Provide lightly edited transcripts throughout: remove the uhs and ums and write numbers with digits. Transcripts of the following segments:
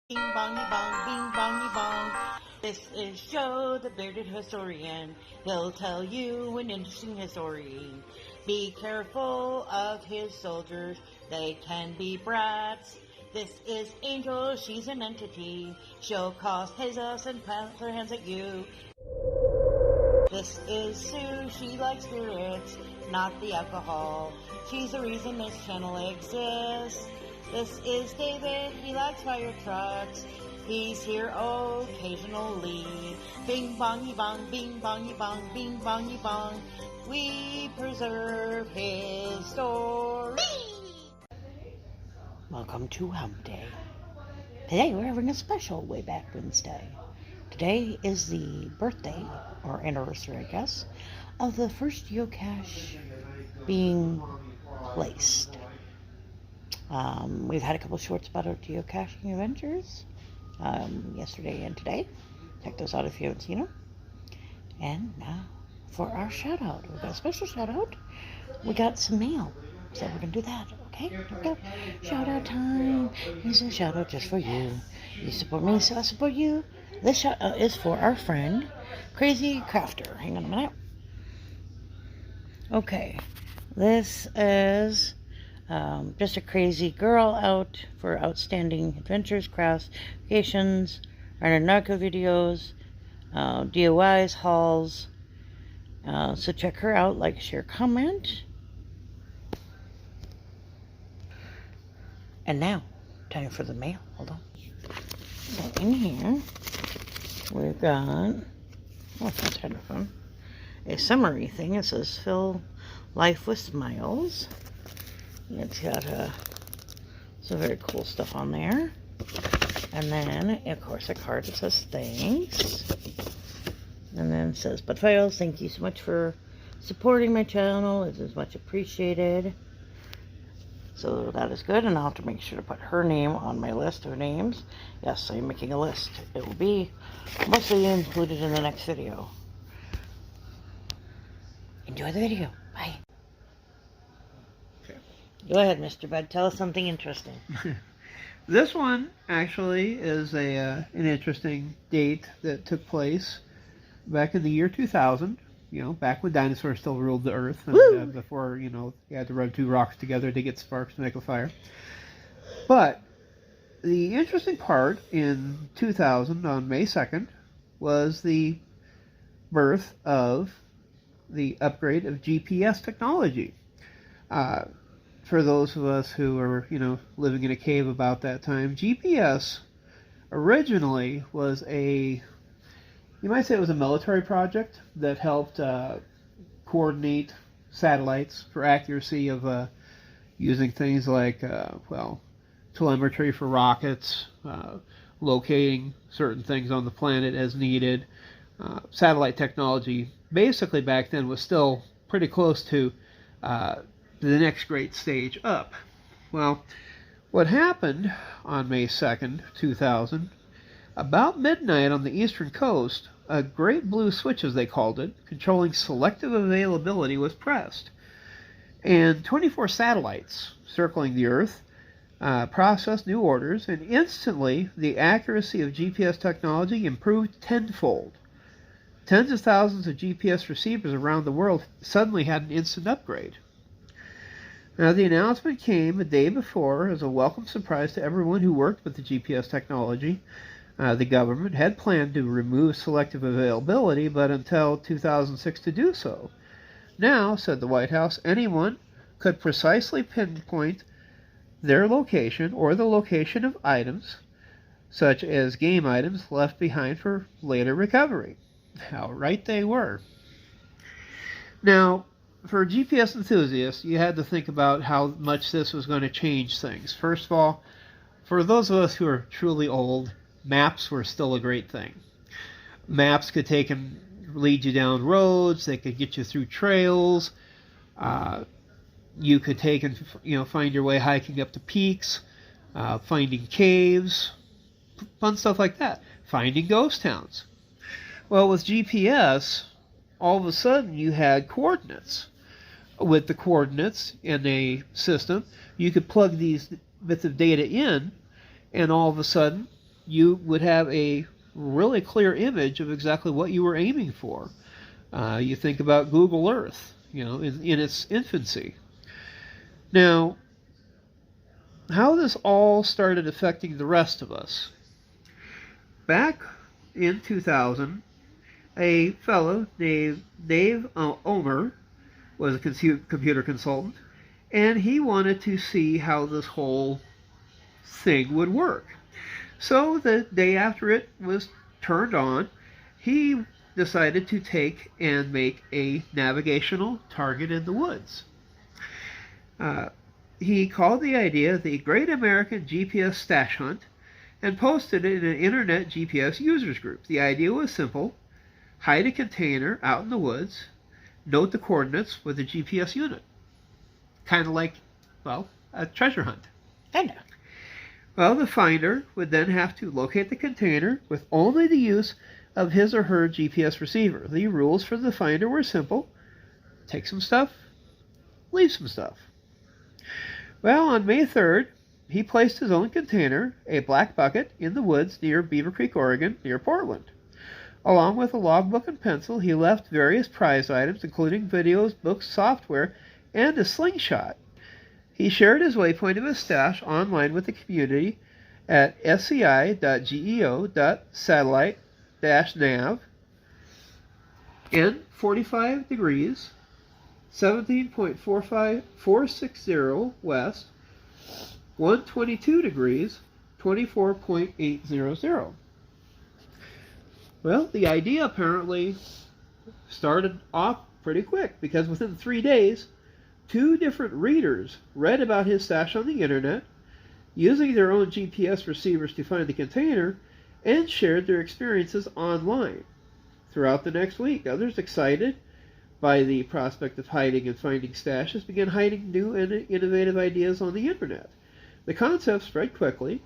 Bing bongy bong, bing bongy bong. This is Joe, the bearded historian. He'll tell you an interesting story. Be careful of his soldiers, they can be brats. This is Angel, she's an entity. She'll cause chaos and plant her hands at you. This is Sue, she likes spirits, not the alcohol. She's the reason this channel exists. This is David, he likes fire trucks. He's here occasionally. Bing bongy bong, bing bongy bong, bing bongy bong. We preserve his story. Welcome to Hump Day. Today we're having a special Wayback Wednesday. Today is the birthday, or anniversary I guess, of the first geocache being placed. We've had a couple shorts about our geocaching adventures yesterday and today. Check those out if you haven't seen them. And now for our shout out. We've got a special shout out. We got some mail, so we're going to do that. Okay, here we go. Shout out time. Here's a shout out just for you. You support me, so I support you. This shout out is for our friend, Crazy Crafter. Hang on a minute. Okay, this is just a crazy girl out for outstanding adventures, crafts, vacations, running narco videos, DIYs, hauls. So check her out, like, share, comment. And now, time for the mail. Hold on. So in here, we've got, that's kind of fun, a summary thing. It says, fill life with smiles. It's got some very cool stuff on there. And then, of course, a card that says thanks. And then it says, but Files, thank you so much for supporting my channel. It is much appreciated. So that is good. And I'll have to make sure to put her name on my list of names. Yes, I'm making a list. It will be mostly included in the next video. Enjoy the video. Bye. Go ahead, Mr. Bud. Tell us something interesting. This one actually is an interesting date that took place back in the year 2000. You know, back when dinosaurs still ruled the earth, and before, you know, you had to rub two rocks together to get sparks to make a fire. But the interesting part in 2000, on May 2nd, was the birth of the upgrade of GPS technology. For those of us who were, you know, living in a cave about that time, GPS originally was you might say it was a military project that helped coordinate satellites for accuracy of using things like, telemetry for rockets, locating certain things on the planet as needed. Satellite technology basically back then was still pretty close to the next great stage up. Well, what happened on May 2nd, 2000, about midnight on the eastern coast, a great blue switch, as they called it, controlling selective availability, was pressed. And 24 satellites circling the Earth processed new orders, and instantly the accuracy of GPS technology improved tenfold. Tens of thousands of GPS receivers around the world suddenly had an instant upgrade. Now, the announcement came a day before as a welcome surprise to everyone who worked with the GPS technology. The government had planned to remove selective availability, but until 2006 to do so. Now, said the White House, anyone could precisely pinpoint their location or the location of items, such as game items, left behind for later recovery. How right they were. Now, for GPS enthusiasts, you had to think about how much this was going to change things. First of all, for those of us who are truly old, maps were still a great thing. Maps could take and lead you down roads. They could get you through trails. You could take and, you know, find your way hiking up to peaks, finding caves, fun stuff like that. Finding ghost towns. Well, with GPS, all of a sudden you had coordinates. With the coordinates in a system, you could plug these bits of data in, and all of a sudden you would have a really clear image of exactly what you were aiming for. You think about Google Earth, in its infancy. Now, how this all started affecting the rest of us. Back in 2000, a fellow named Dave Omer was a computer consultant, and he wanted to see how this whole thing would work. So the day after it was turned on, he decided to take and make a navigational target in the woods. He called the idea the Great American GPS Stash Hunt and posted it in an internet GPS users group. The idea was simple: hide a container out in the woods, note the coordinates with a GPS unit. Kind of like, well, a treasure hunt. Kinda. Well, the finder would then have to locate the container with only the use of his or her GPS receiver. The rules for the finder were simple: take some stuff, leave some stuff. Well, on May 3rd, he placed his own container, a black bucket, in the woods near Beaver Creek, Oregon, near Portland. Along with a logbook and pencil, he left various prize items, including videos, books, software, and a slingshot. He shared his waypoint of his stash online with the community at sci.geo.satellite-nav in 45 degrees, 17.460 west, 122 degrees, 24.800. Well, the idea apparently started off pretty quick, because within 3 days, 2 different readers read about his stash on the internet, using their own GPS receivers to find the container, and shared their experiences online. Throughout the next week, others excited by the prospect of hiding and finding stashes began hiding new and innovative ideas on the internet. The concept spread quickly,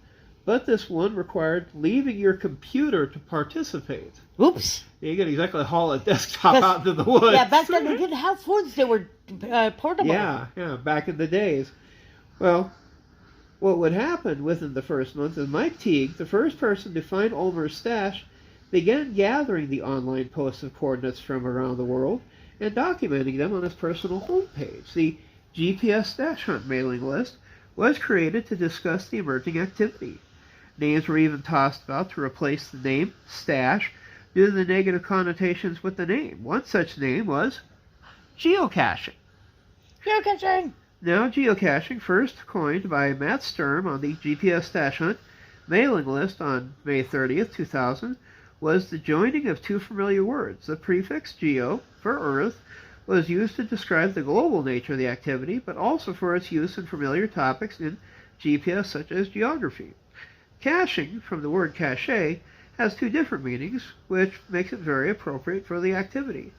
but this one required leaving your computer to participate. Oops. You could exactly haul a desktop out into the woods. Yeah, back then they didn't have phones. They were portable. Yeah, back in the days. Well, what would happen within the first month is Mike Teague, the first person to find Ulmer's stash, began gathering the online posts of coordinates from around the world and documenting them on his personal homepage. The GPS Stash Hunt mailing list was created to discuss the emerging activity. Names were even tossed about to replace the name Stash due to the negative connotations with the name. One such name was geocaching. Geocaching! Now, geocaching, first coined by Matt Sturm on the GPS Stash Hunt mailing list on May 30th, 2000, was the joining of 2 familiar words. The prefix geo, for Earth, was used to describe the global nature of the activity, but also for its use in familiar topics in GPS such as geography. Caching, from the word cache, has 2 different meanings, which makes it very appropriate for the activity.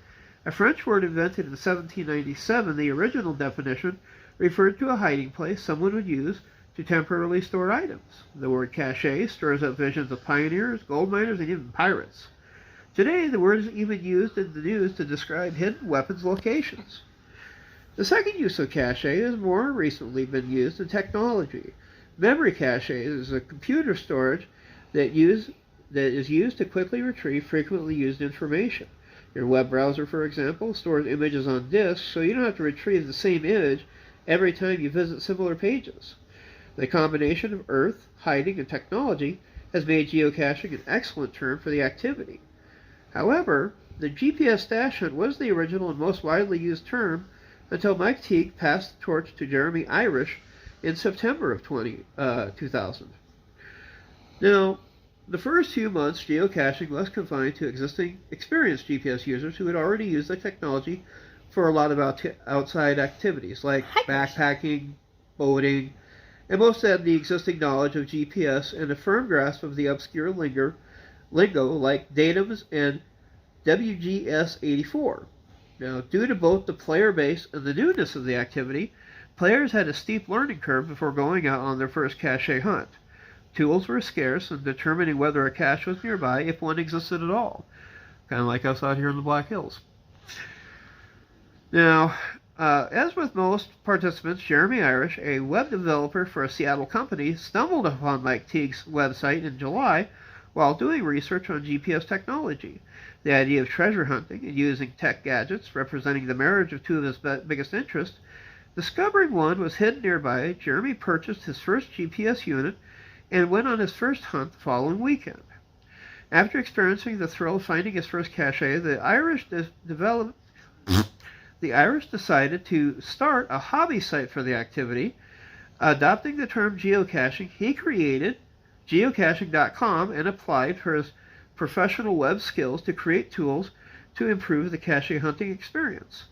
A French word invented in 1797, the original definition referred to a hiding place someone would use to temporarily store items. The word cache stirs up visions of pioneers, gold miners, and even pirates. Today, the word is even used in the news to describe hidden weapons locations. The second use of cache has more recently been used in technology. Memory cache is a computer storage that is used to quickly retrieve frequently used information. Your web browser, for example, stores images on disk, so you don't have to retrieve the same image every time you visit similar pages. The combination of Earth, hiding, and technology has made geocaching an excellent term for the activity. However, the GPS Stash Hunt was the original and most widely used term until Mike Teague passed the torch to Jeremy Irish in September of 2000. Now, the first few months, geocaching was confined to existing experienced GPS users who had already used the technology for a lot of outside activities like backpacking, boating, and most had the existing knowledge of GPS and a firm grasp of the obscure lingo like datums and WGS84. Now, due to both the player base and the newness of the activity, players had a steep learning curve before going out on their first cache hunt. Tools were scarce in determining whether a cache was nearby, if one existed at all. Kind of like us out here in the Black Hills. Now, As with most participants, Jeremy Irish, a web developer for a Seattle company, stumbled upon Mike Teague's website in July while doing research on GPS technology. The idea of treasure hunting and using tech gadgets representing the marriage of two of his biggest interests. Discovering one was hidden nearby, Jeremy purchased his first GPS unit and went on his first hunt the following weekend. After experiencing the thrill of finding his first cache, the Irish decided to start a hobby site for the activity. Adopting the term geocaching, he created geocaching.com and applied for his professional web skills to create tools to improve the cache hunting experience.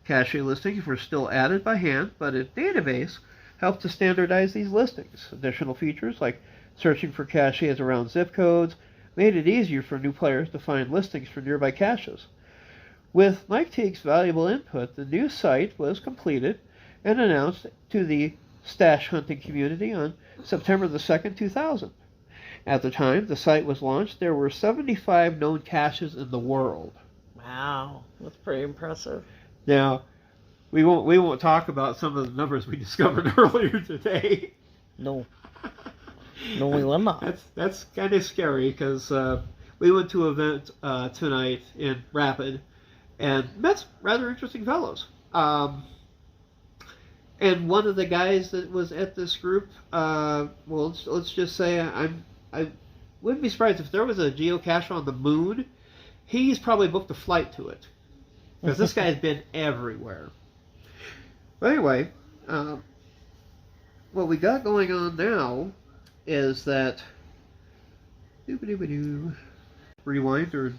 Cache listings were still added by hand, but a database helped to standardize these listings. Additional features like searching for caches around zip codes made it easier for new players to find listings for nearby caches. With Mike Teague's valuable input, the new site was completed and announced to the stash hunting community on September the 2nd, 2000. At the time the site was launched, there were 75 known caches in the world. Wow, that's pretty impressive. Now, we won't talk about some of the numbers we discovered earlier today. No. No, we will not. That's kind of scary because we went to an event tonight in Rapid and met some rather interesting fellows. And one of the guys that was at this group, well, let's just say I wouldn't be surprised if there was a geocache on the moon. He's probably booked a flight to it because this guy's been everywhere. But anyway, what we got going on now is that rewind or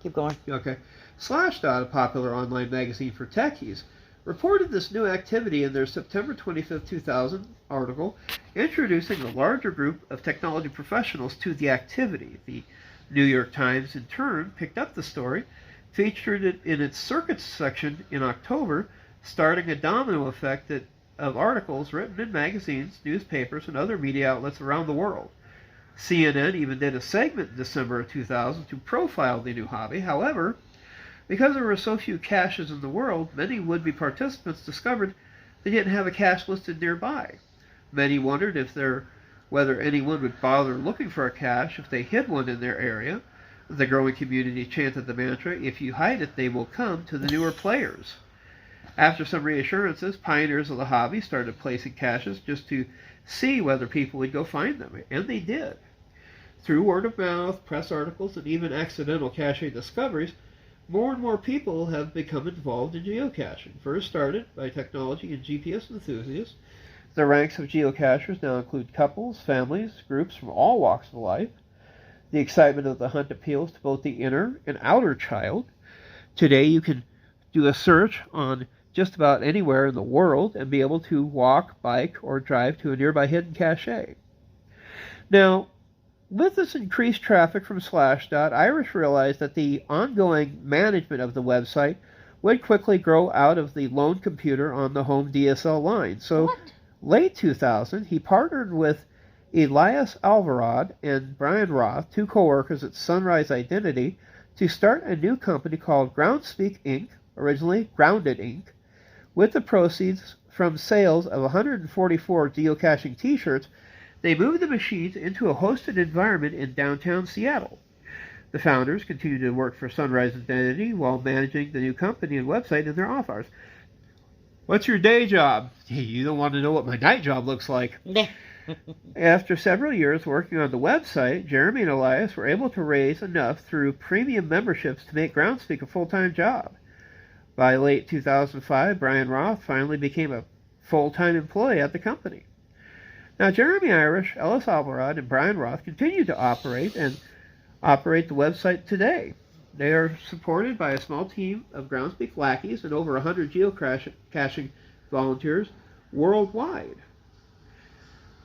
keep going. Okay. Slashdot, a popular online magazine for techies, reported this new activity in their September 25, 2000 article, introducing a larger group of technology professionals to the activity. The New York Times, in turn, picked up the story, featured it in its circuits section in October, starting a domino effect of articles written in magazines, newspapers, and other media outlets around the world. CNN even did a segment in December of 2000 to profile the new hobby. However, because there were so few caches in the world, many would-be participants discovered they didn't have a cache listed nearby. Many wondered whether anyone would bother looking for a cache if they hid one in their area. The growing community chanted the mantra, "If you hide it, they will come," to the newer players. After some reassurances, pioneers of the hobby started placing caches just to see whether people would go find them, and they did. Through word of mouth, press articles, and even accidental cache discoveries, more and more people have become involved in geocaching. First started by technology and GPS enthusiasts, the ranks of geocachers now include couples, families, groups from all walks of life. The excitement of the hunt appeals to both the inner and outer child. Today you can do a search on just about anywhere in the world and be able to walk, bike, or drive to a nearby hidden cache. Now, with this increased traffic from Slashdot, Irish realized that the ongoing management of the website would quickly grow out of the lone computer on the home DSL line. So, late 2000, he partnered with Elias Alvarado and Brian Roth, two co-workers at Sunrise Identity, to start a new company called Groundspeak Inc., originally Grounded Inc., with the proceeds from sales of 144 geocaching t-shirts. They moved the machines into a hosted environment in downtown Seattle. The founders continued to work for Sunrise Identity while managing the new company and website in their off hours. What's your day job? You don't want to know what my night job looks like. After several years working on the website, Jeremy and Elias were able to raise enough through premium memberships to make Groundspeak a full-time job. By late 2005, Brian Roth finally became a full-time employee at the company. Now, Jeremy Irish, Ellis Alvarado, and Brian Roth continue to operate the website today. They are supported by a small team of Groundspeak lackeys and over 100 geocaching volunteers worldwide.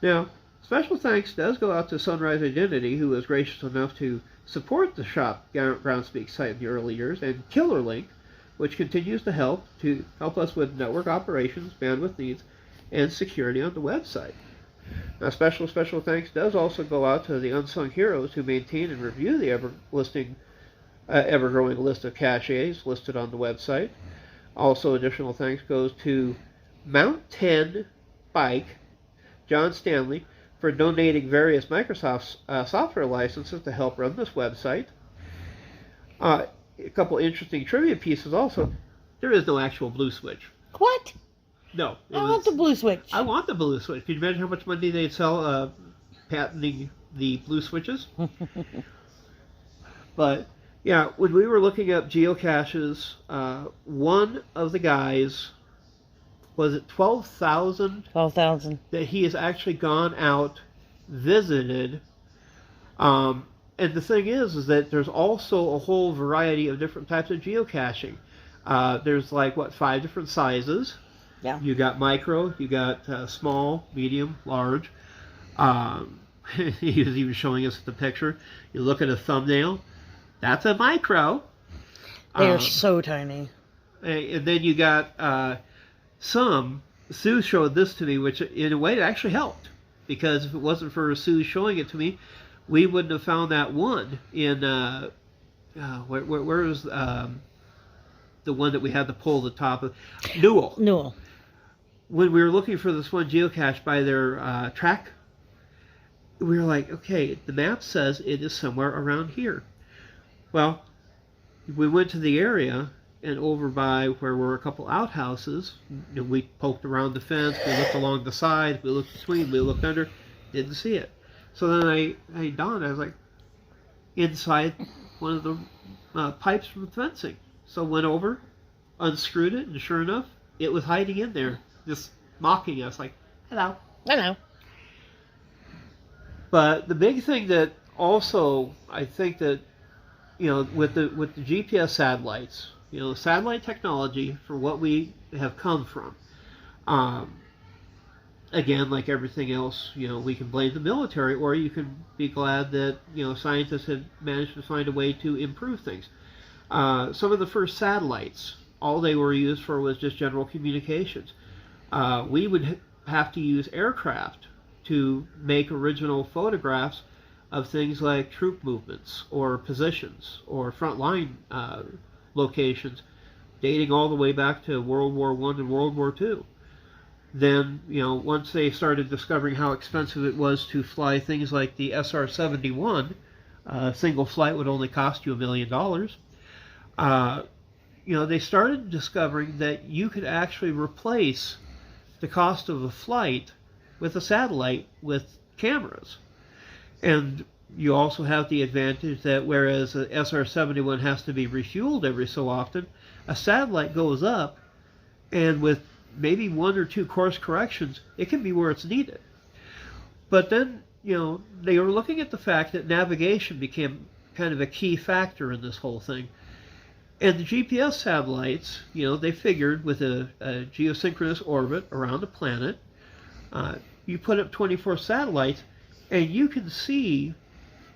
Now, special thanks does go out to Sunrise Identity, who was gracious enough to support the shop Groundspeak site in the early years, and KillerLink, which continues to help us with network operations, bandwidth needs, and security on the website. Now, special thanks does also go out to the unsung heroes who maintain and review the ever-growing list of caches listed on the website. Also, additional thanks goes to Mount 10 Bike, John Stanley, for donating various Microsoft software licenses to help run this website. A couple interesting trivia pieces also. There is no actual blue switch. What? No. I want the blue switch. I want the blue switch. Can you imagine how much money they'd sell patenting the blue switches? But, yeah, when we were looking up geocaches, one of the guys, was it 12,000? 12,000. That he has actually gone out, visited. And the thing is that there's also a whole variety of different types of geocaching. There's like, 5 different sizes. Yeah. You got micro, you got small, medium, large. He was even showing us the picture. You look at a thumbnail, that's a micro. They are so tiny. And then you got Sue showed this to me, which in a way it actually helped. Because if it wasn't for Sue showing it to me, we wouldn't have found that one in, where was the one that we had to pull the top of? Newell. When we were looking for this one geocache by their track, we were like, okay, the map says it is somewhere around here. Well, we went to the area, and over by where were a couple outhouses, we poked around the fence, we looked along the side, we looked between, we looked under, didn't see it. So then I dawned, I was like, inside one of the pipes from the fencing. So went over, unscrewed it, and sure enough, it was hiding in there, just mocking us, like, hello. Hello. But the big thing that also, I think that, with the GPS satellites, satellite technology for what we have come from, again, like everything else, we can blame the military, or you can be glad that, scientists have managed to find a way to improve things. Some of the first satellites, all they were used for was just general communications. We would have to use aircraft to make original photographs of things like troop movements or positions or front line locations dating all the way back to World War I and World War II. Then, once they started discovering how expensive it was to fly things like the SR-71, a single flight would only cost you $1 million. They started discovering that you could actually replace the cost of a flight with a satellite with cameras. And you also have the advantage that whereas a SR-71 has to be refueled every so often, a satellite goes up, and with maybe 1 or 2 course corrections, it can be where it's needed. But then, they were looking at the fact that navigation became kind of a key factor in this whole thing. And the GPS satellites, they figured with a geosynchronous orbit around the planet, you put up 24 satellites, and you can see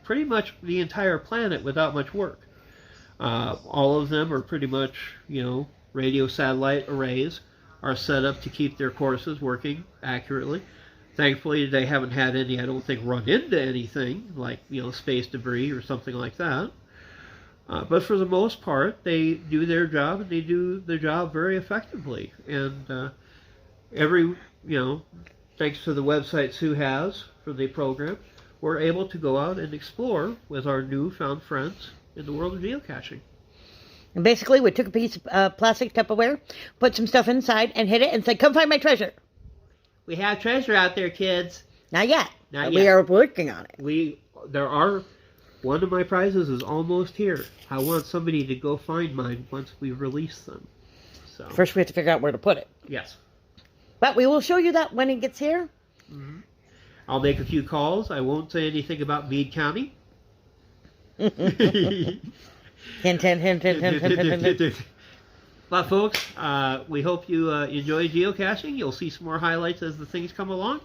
pretty much the entire planet without much work. All of them are pretty much, radio satellite arrays are set up to keep their courses working accurately. Thankfully, they haven't had any, I don't think, run into anything like, space debris or something like that. But for the most part, they do their job, and they do their job very effectively. And thanks to the website Sue has for the program, we're able to go out and explore with our newfound friends in the world of geocaching. And basically, we took a piece of plastic Tupperware, put some stuff inside, and hit it, and said, come find my treasure. We have treasure out there, kids. Not yet. Not We yet. are working on it. One of my prizes is almost here. I want somebody to go find mine once we release them. So First, we have to figure out where to put it. yes. But we will show you that when it gets here. Mm-hmm. I'll make a few calls. I won't say anything about Meade County. Hint, hint, hint, hint, hint, hint, hint, hint. But folks, we hope you enjoy geocaching. You'll see some more highlights as the things come along.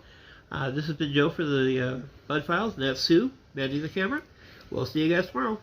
This has been Joe for the Bud Files, and that's Sue manning the camera. We'll see you guys tomorrow.